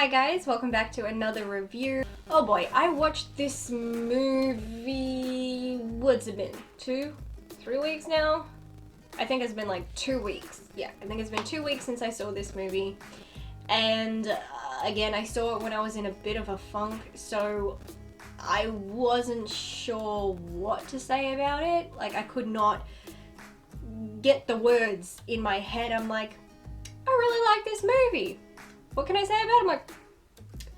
Hi guys, welcome back to another review. Oh boy, I watched this movie, what's it been? 3 weeks now? I think it's been like 2 weeks. Yeah, I think it's been 2 weeks since I saw this movie. And again, I saw it when I was in a bit of a funk, so I wasn't sure what to say about it. Like, I could not get the words in my head. I'm like, I really like this movie. What can I say about it? I'm like,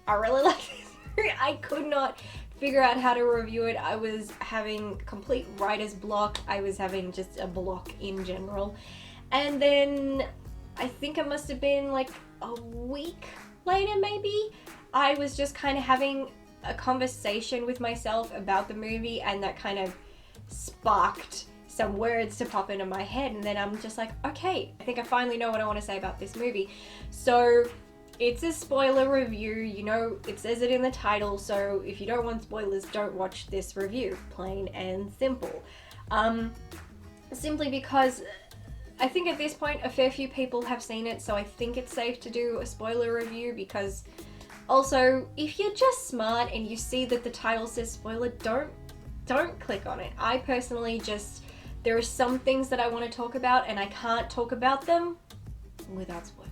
I really like this movie. I could not figure out how to review it. I was having complete writer's block. I was having just a block in general. And then I think it must have been like a week later maybe, I was just kind of having a conversation with myself about the movie, and that kind of sparked some words to pop into my head, and then I'm just like, okay, I think I finally know what I want to say about this movie. So it's a spoiler review, you know, it says it in the title, so if you don't want spoilers, don't watch this review, plain and simple. Simply because I think at this point a fair few people have seen it, so I think it's safe to do a spoiler review, because also, if you're just smart and you see that the title says spoiler, don't click on it. I personally there are some things that I want to talk about, and I can't talk about them without spoilers.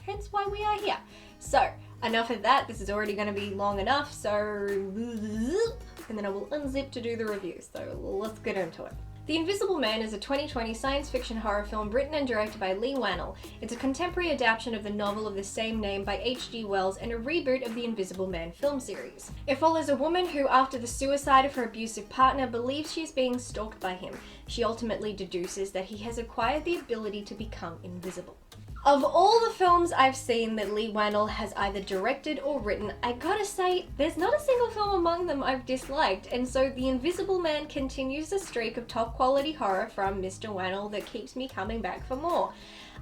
Hence why we are here. So, enough of that. This is already going to be long enough, so... and then I will unzip to do the review. So, let's get into it. The Invisible Man is a 2020 science fiction horror film written and directed by Leigh Whannell. It's a contemporary adaptation of the novel of the same name by H.G. Wells and a reboot of the Invisible Man film series. It follows a woman who, after the suicide of her abusive partner, believes she is being stalked by him. She ultimately deduces that he has acquired the ability to become invisible. Of all the films I've seen that Leigh Whannell has either directed or written, I gotta say, there's not a single film among them I've disliked, and so The Invisible Man continues the streak of top quality horror from Mr. Whannell that keeps me coming back for more.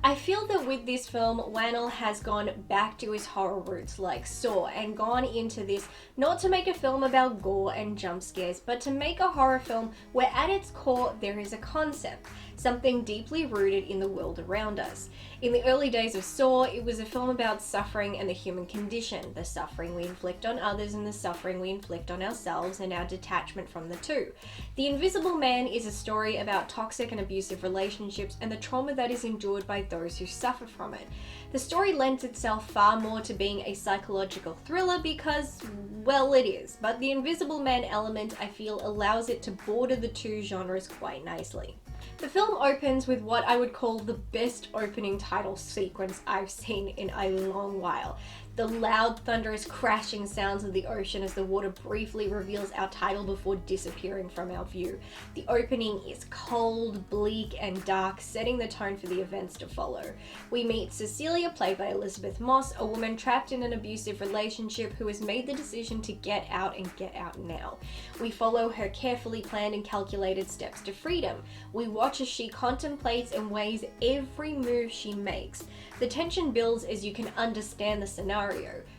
I feel that with this film, Whannell has gone back to his horror roots like Saw, and gone into this not to make a film about gore and jump scares, but to make a horror film where at its core there is a concept, something deeply rooted in the world around us. In the early days of Saw, it was a film about suffering and the human condition, the suffering we inflict on others and the suffering we inflict on ourselves, and our detachment from the two. The Invisible Man is a story about toxic and abusive relationships and the trauma that is endured by those who suffer from it. The story lends itself far more to being a psychological thriller because, well, it is, but the Invisible Man element, I feel, allows it to border the two genres quite nicely. The film opens with what I would call the best opening title sequence I've seen in a long while. The loud, thunderous crashing sounds of the ocean as the water briefly reveals our title before disappearing from our view. The opening is cold, bleak, and dark, setting the tone for the events to follow. We meet Cecilia, played by Elisabeth Moss, a woman trapped in an abusive relationship who has made the decision to get out, and get out now. We follow her carefully planned and calculated steps to freedom. We watch as she contemplates and weighs every move she makes. The tension builds as you can understand the scenario.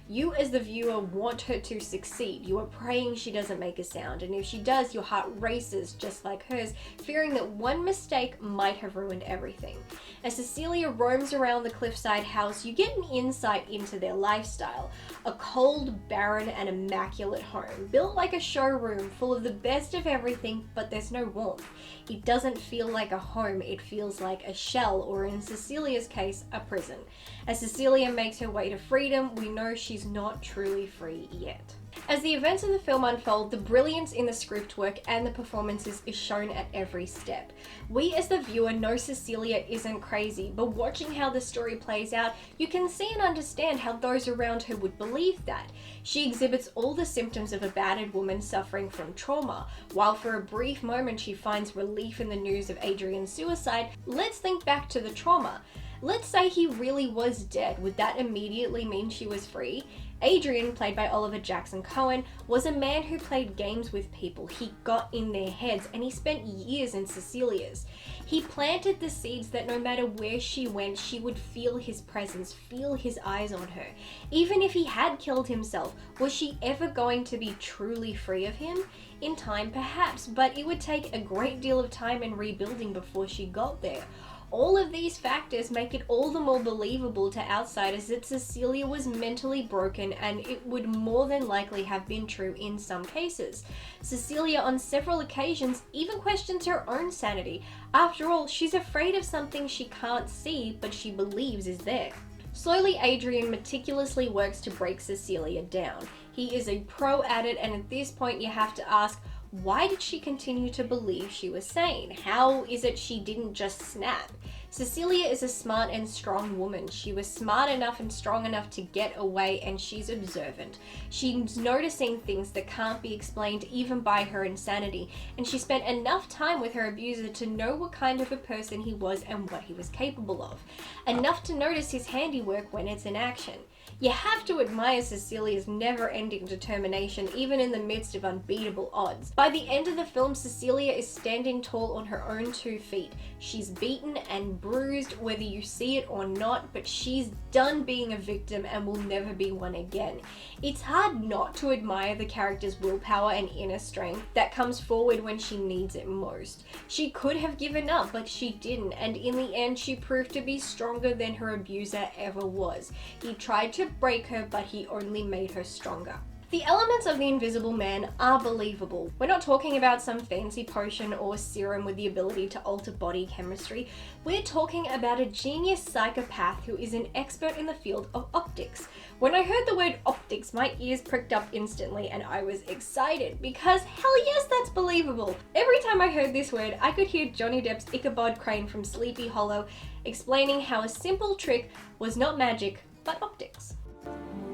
You as the viewer want her to succeed. You are praying she doesn't make a sound, and if she does, your heart races just like hers, fearing that one mistake might have ruined everything. As Cecilia roams around the cliffside house, you get an insight into their lifestyle. A cold, barren, and immaculate home, built like a showroom full of the best of everything, but there's no warmth. It doesn't feel like a home, it feels like a shell, or in Cecilia's case, a prison. As Cecilia makes her way to freedom, we know she's not truly free yet. As the events of the film unfold, the brilliance in the script work and the performances is shown at every step. We as the viewer know Cecilia isn't crazy, but watching how the story plays out, you can see and understand how those around her would believe that. She exhibits all the symptoms of a battered woman suffering from trauma. While for a brief moment she finds relief in the news of Adrian's suicide, let's think back to the trauma. Let's say he really was dead, would that immediately mean she was free? Adrian, played by Oliver Jackson Cohen, was a man who played games with people. He got in their heads, and he spent years in Cecilia's. He planted the seeds that no matter where she went, she would feel his presence, feel his eyes on her. Even if he had killed himself, was she ever going to be truly free of him? In time, perhaps, but it would take a great deal of time and rebuilding before she got there. All of these factors make it all the more believable to outsiders that Cecilia was mentally broken, and it would more than likely have been true in some cases. Cecilia on several occasions even questions her own sanity. After all, she's afraid of something she can't see but she believes is there. Slowly, Adrian meticulously works to break Cecilia down. He is a pro at it, and at this point you have to ask, why did she continue to believe she was sane? How is it she didn't just snap? Cecilia is a smart and strong woman. She was smart enough and strong enough to get away, and she's observant. She's noticing things that can't be explained even by her insanity, and she spent enough time with her abuser to know what kind of a person he was and what he was capable of. Enough to notice his handiwork when it's in action. You have to admire Cecilia's never-ending determination, even in the midst of unbeatable odds. By the end of the film, Cecilia is standing tall on her own 2 feet. She's beaten and bruised, whether you see it or not, but she's done being a victim and will never be one again. It's hard not to admire the character's willpower and inner strength that comes forward when she needs it most. She could have given up, but she didn't, and in the end she proved to be stronger than her abuser ever was. He tried to break her, but he only made her stronger. The elements of the Invisible Man are believable. We're not talking about some fancy potion or serum with the ability to alter body chemistry. We're talking about a genius psychopath who is an expert in the field of optics. When I heard the word optics, my ears pricked up instantly and I was excited because hell yes, that's believable. Every time I heard this word, I could hear Johnny Depp's Ichabod Crane from Sleepy Hollow explaining how a simple trick was not magic, but optics.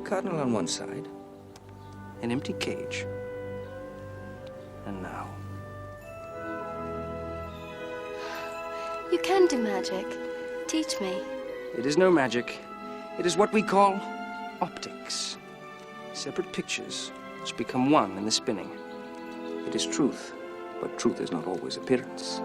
Cardinal on one side, an empty cage, and now. You can do magic. Teach me. It is no magic. It is what we call optics. Separate pictures which become one in the spinning. It is truth, but truth is not always appearance.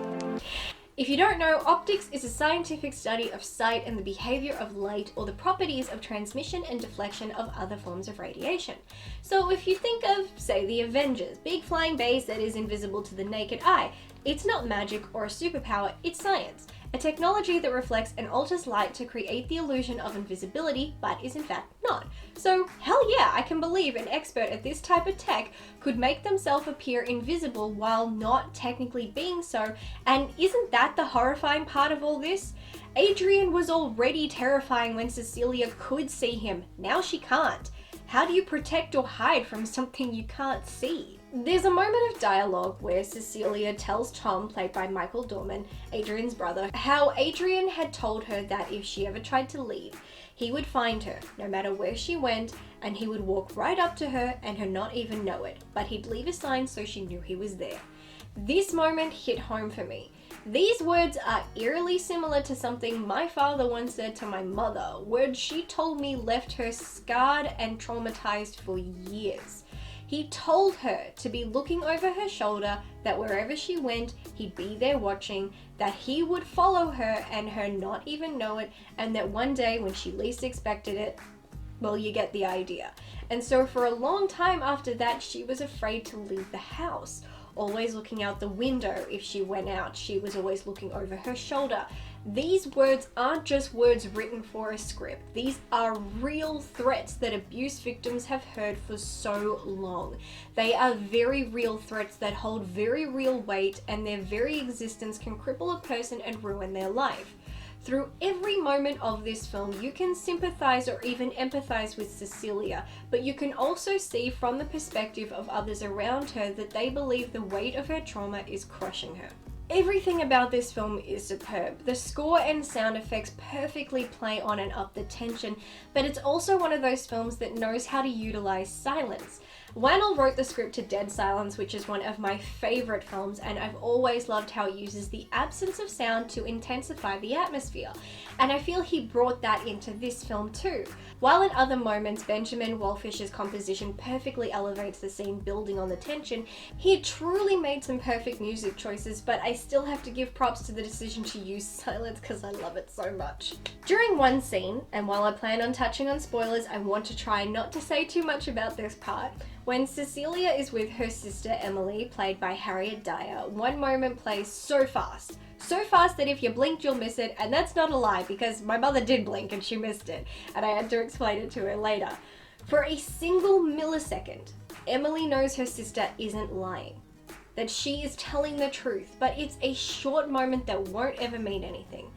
If you don't know, optics is a scientific study of sight and the behavior of light, or the properties of transmission and deflection of other forms of radiation. So if you think of, say, the Avengers, big flying base that is invisible to the naked eye, it's not magic or a superpower, it's science. A technology that reflects and alters light to create the illusion of invisibility, but is in fact not. So hell yeah, I can believe an expert at this type of tech could make themselves appear invisible while not technically being so, and isn't that the horrifying part of all this? Adrian was already terrifying when Cecilia could see him, now she can't. How do you protect or hide from something you can't see? There's a moment of dialogue where Cecilia tells Tom, played by Michael Dorman, Adrian's brother, how Adrian had told her that if she ever tried to leave, he would find her, no matter where she went, and he would walk right up to her and her not even know it, but he'd leave a sign so she knew he was there. This moment hit home for me. These words are eerily similar to something my father once said to my mother, words she told me left her scarred and traumatized for years. He told her to be looking over her shoulder, that wherever she went, he'd be there watching, that he would follow her and her not even know it, and that one day when she least expected it, well, you get the idea. And so for a long time after that, she was afraid to leave the house. Always looking out the window if she went out, she was always looking over her shoulder. These words aren't just words written for a script. These are real threats that abuse victims have heard for so long. They are very real threats that hold very real weight, and their very existence can cripple a person and ruin their life. Through every moment of this film, you can sympathize or even empathize with Cecilia, but you can also see from the perspective of others around her that they believe the weight of her trauma is crushing her. Everything about this film is superb. The score and sound effects perfectly play on and up the tension, but it's also one of those films that knows how to utilize silence. Whannell wrote the script to Dead Silence, which is one of my favorite films, and I've always loved how it uses the absence of sound to intensify the atmosphere. And I feel he brought that into this film too. While in other moments Benjamin Wallfish's composition perfectly elevates the scene, building on the tension, he truly made some perfect music choices, but I still have to give props to the decision to use silence because I love it so much. During one scene, and while I plan on touching on spoilers, I want to try not to say too much about this part. When Cecilia is with her sister Emily, played by Harriet Dyer, one moment plays so fast, So fast that if you blinked, you'll miss it, and that's not a lie because my mother did blink and she missed it, and I had to explain it to her later. For a single millisecond, Emily knows her sister isn't lying, that she is telling the truth, but it's a short moment that won't ever mean anything.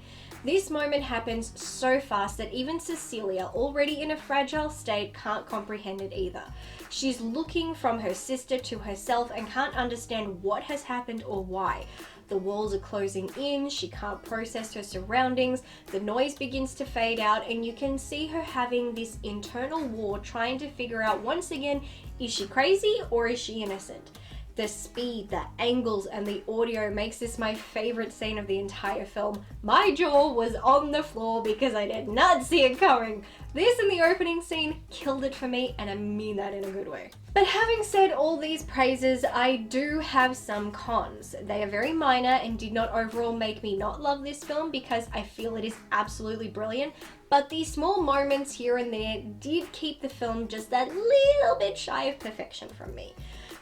This moment happens so fast that even Cecilia, already in a fragile state, can't comprehend it either. She's looking from her sister to herself and can't understand what has happened or why. The walls are closing in, she can't process her surroundings, the noise begins to fade out, and you can see her having this internal war trying to figure out once again, is she crazy or is she innocent? The speed, the angles, and the audio makes this my favorite scene of the entire film. My jaw was on the floor because I did not see it coming. This and the opening scene killed it for me, and I mean that in a good way. But having said all these praises, I do have some cons. They are very minor and did not overall make me not love this film because I feel it is absolutely brilliant, but these small moments here and there did keep the film just that little bit shy of perfection from me.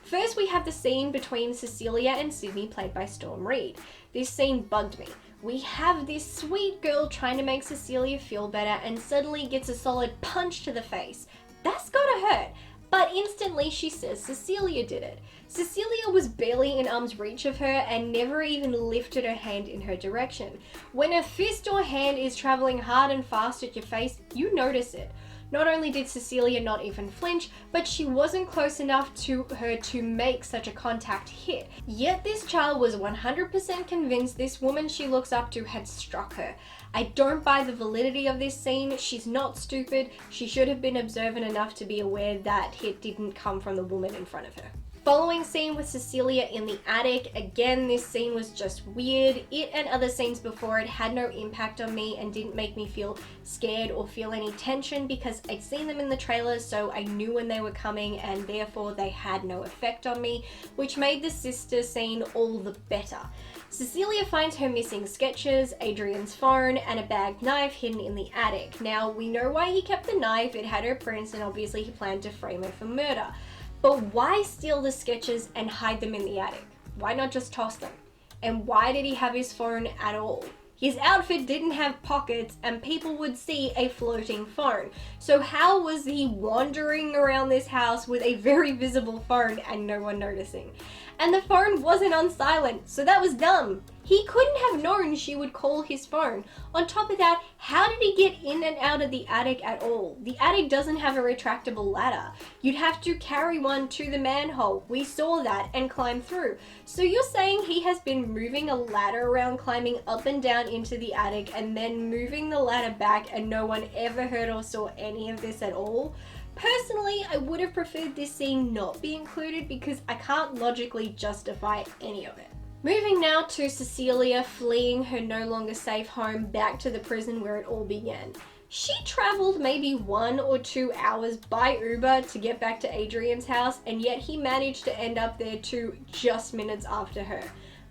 First, we have the scene between Cecilia and Sydney, played by Storm Reid. This scene bugged me. We have this sweet girl trying to make Cecilia feel better and suddenly gets a solid punch to the face. That's gotta hurt. But instantly she says Cecilia did it. Cecilia was barely in arm's reach of her and never even lifted her hand in her direction. When a fist or hand is traveling hard and fast at your face, you notice it. Not only did Cecilia not even flinch, but she wasn't close enough to her to make such a contact hit. Yet this child was 100% convinced this woman she looks up to had struck her. I don't buy the validity of this scene. She's not stupid. She should have been observant enough to be aware that hit didn't come from the woman in front of her. Following scene with Cecilia in the attic, again this scene was just weird. It and other scenes before it had no impact on me and didn't make me feel scared or feel any tension because I'd seen them in the trailers, so I knew when they were coming and therefore they had no effect on me, which made the sister scene all the better. Cecilia finds her missing sketches, Adrian's phone, and a bagged knife hidden in the attic. Now, we know why he kept the knife, it had her prints and obviously he planned to frame her for murder. But why steal the sketches and hide them in the attic? Why not just toss them? And why did he have his phone at all? His outfit didn't have pockets and people would see a floating phone. So how was he wandering around this house with a very visible phone and no one noticing? And the phone wasn't on silent, so that was dumb. He couldn't have known she would call his phone. On top of that, how did he get in and out of the attic at all? The attic doesn't have a retractable ladder. You'd have to carry one to the manhole. We saw that and climb through. So you're saying he has been moving a ladder around, climbing up and down into the attic and then moving the ladder back and no one ever heard or saw any of this at all? Personally, I would have preferred this scene not be included because I can't logically justify any of it. Moving now to Cecilia fleeing her no longer safe home back to the prison where it all began. She traveled maybe 1 or 2 hours by Uber to get back to Adrian's house, and yet he managed to end up there too just minutes after her.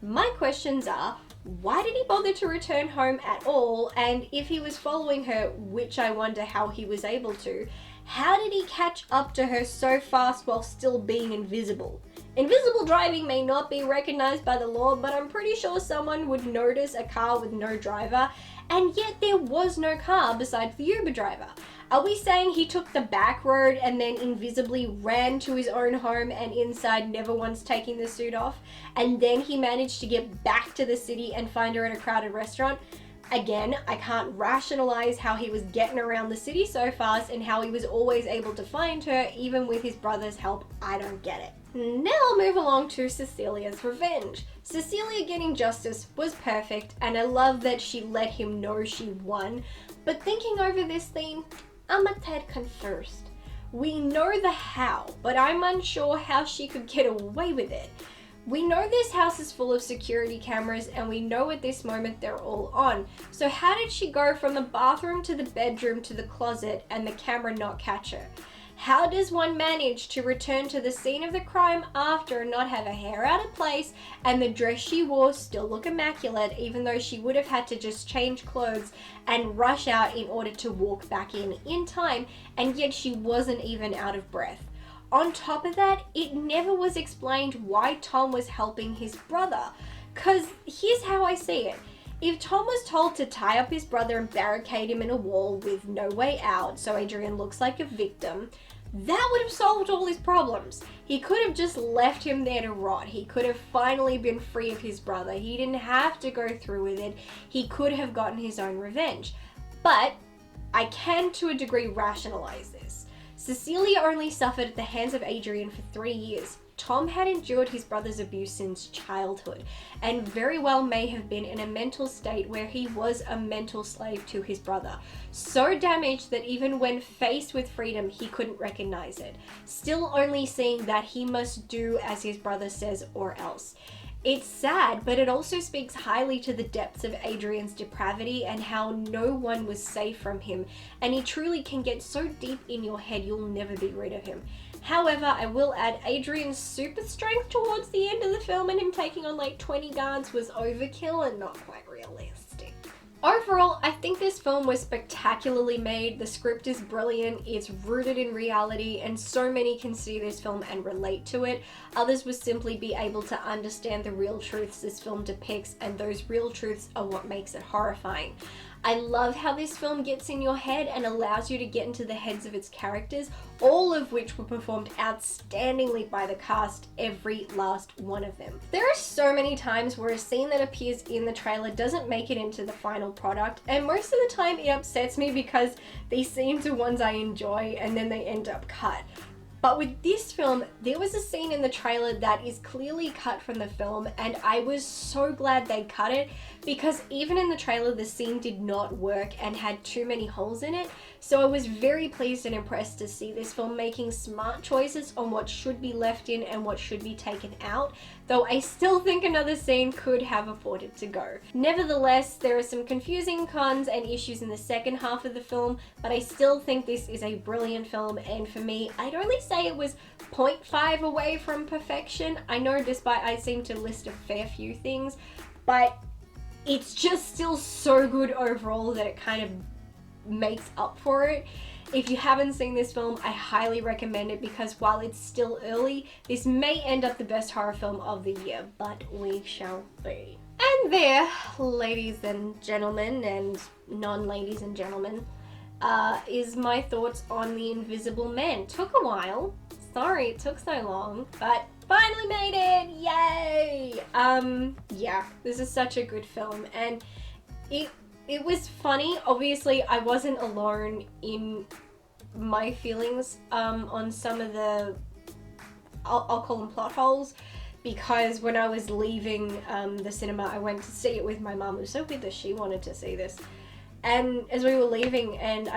My questions are, why did he bother to return home at all? And if he was following her, which I wonder how he was able to, how did he catch up to her so fast while still being invisible? Invisible driving may not be recognized by the law, but I'm pretty sure someone would notice a car with no driver, and yet there was no car besides the Uber driver. Are we saying he took the back road and then invisibly ran to his own home and inside, never once taking the suit off, and then he managed to get back to the city and find her at a crowded restaurant? Again, I can't rationalize how he was getting around the city so fast and how he was always able to find her even with his brother's help. I don't get it. Now I'll move along to Cecilia's revenge. Cecilia getting justice was perfect and I love that she let him know she won, but thinking over this theme, I'm a tad confused. We know the how, but I'm unsure how she could get away with it. We know this house is full of security cameras and we know at this moment they're all on. So how did she go from the bathroom to the bedroom to the closet and the camera not catch her? How does one manage to return to the scene of the crime after and not have her hair out of place and the dress she wore still look immaculate, even though she would have had to just change clothes and rush out in order to walk back in time, and yet she wasn't even out of breath? On top of that, it never was explained why Tom was helping his brother. Because here's how I see it. If Tom was told to tie up his brother and barricade him in a wall with no way out so Adrian looks like a victim, that would have solved all his problems. He could have just left him there to rot. He could have finally been free of his brother. He didn't have to go through with it. He could have gotten his own revenge. But I can, to a degree, rationalize this. Cecilia only suffered at the hands of Adrian for 3 years. Tom had endured his brother's abuse since childhood, and very well may have been in a mental state where he was a mental slave to his brother. So damaged that even when faced with freedom, he couldn't recognize it. Still only seeing that he must do as his brother says or else. It's sad, but it also speaks highly to the depths of Adrian's depravity and how no one was safe from him, and he truly can get so deep in your head you'll never be rid of him. However, I will add Adrian's super strength towards the end of the film and him taking on like 20 guards was overkill and not quite realistic. Overall, I think this film was spectacularly made. The script is brilliant, it's rooted in reality, and so many can see this film and relate to it. Others will simply be able to understand the real truths this film depicts, and those real truths are what makes it horrifying. I love how this film gets in your head and allows you to get into the heads of its characters, all of which were performed outstandingly by the cast, every last one of them. There are so many times where a scene that appears in the trailer doesn't make it into the final product, and most of the time it upsets me because these scenes are ones I enjoy and then they end up cut. But with this film, there was a scene in the trailer that is clearly cut from the film, and I was so glad they cut it because even in the trailer, the scene did not work and had too many holes in it. So I was very pleased and impressed to see this film making smart choices on what should be left in and what should be taken out, though I still think another scene could have afforded to go. Nevertheless, there are some confusing cons and issues in the second half of the film, but I still think this is a brilliant film, and for me, I'd only say it was 0.5 away from perfection. I know despite I seem to list a fair few things, but it's just still so good overall that it kind of makes up for it. If you haven't seen this film, I highly recommend it because while it's still early, this may end up the best horror film of the year, but we shall see. And there, ladies and gentlemen, and non-ladies and gentlemen, is my thoughts on The Invisible Man. Took a while. Sorry it took so long, but finally made it! Yay! Yeah, this is such a good film, and it was funny. Obviously, I wasn't alone in my feelings on some of the, I'll call them plot holes, because when I was leaving the cinema, I went to see it with my mum. It was so weird that she wanted to see this. And as we were leaving, and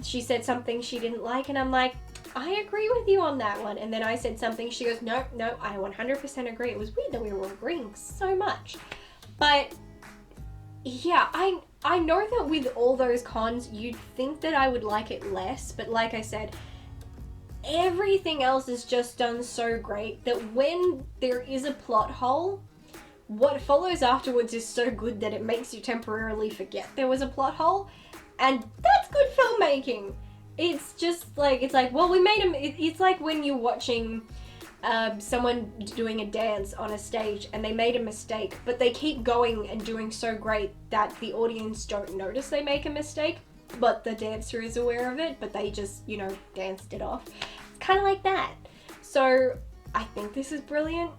she said something she didn't like, and I'm like, I agree with you on that one. And then I said something, she goes, no, I 100% agree. It was weird that we were agreeing so much. But yeah, I know that with all those cons, you'd think that I would like it less, but like I said, everything else is just done so great that when there is a plot hole, what follows afterwards is so good that it makes you temporarily forget there was a plot hole, and that's good filmmaking. It's just like, it's like, well, we made him, it's like when you're watching someone doing a dance on a stage and they made a mistake, but they keep going and doing so great that the audience don't notice they make a mistake, but the dancer is aware of it, but they just, you know, danced it off. It's kind of like that. So I think this is brilliant.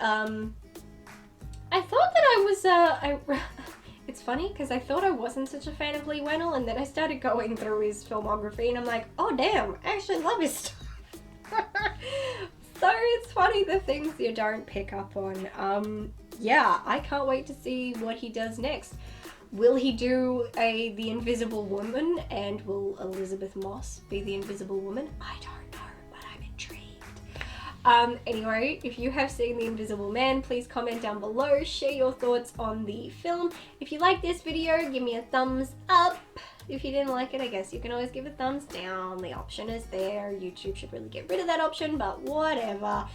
I thought that I was, it's funny because I thought I wasn't such a fan of Leigh Whannell, and then I started going through his filmography and I'm like, oh damn, I actually love his stuff. So it's funny the things you don't pick up on. Yeah, I can't wait to see what he does next. Will he do The Invisible Woman, and will Elizabeth Moss be the Invisible Woman? I don't know, but I'm intrigued. Anyway, if you have seen The Invisible Man, please comment down below, share your thoughts on the film. If you like this video, give me a thumbs up. If you didn't like it, I guess you can always give a thumbs down. The option is there. YouTube should really get rid of that option, but whatever.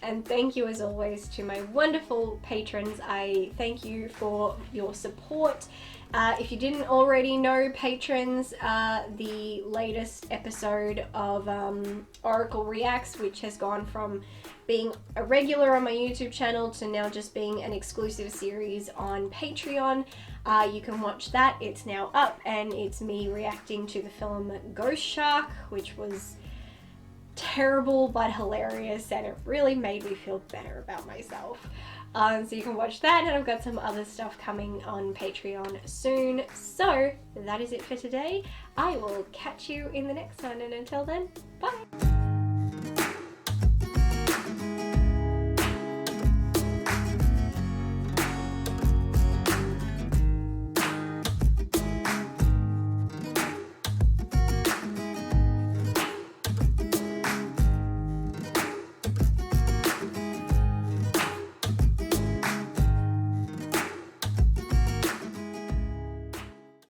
And thank you as always to my wonderful patrons. I thank you for your support. If you didn't already know, patrons, the latest episode of Oracle Reacts, which has gone from being a regular on my YouTube channel to now just being an exclusive series on Patreon. You can watch that. It's now up, and it's me reacting to the film Ghost Shark, which was terrible but hilarious, and it really made me feel better about myself. So you can watch that, and I've got some other stuff coming on Patreon soon. So that is it for today. I will catch you in the next one, and until then, bye!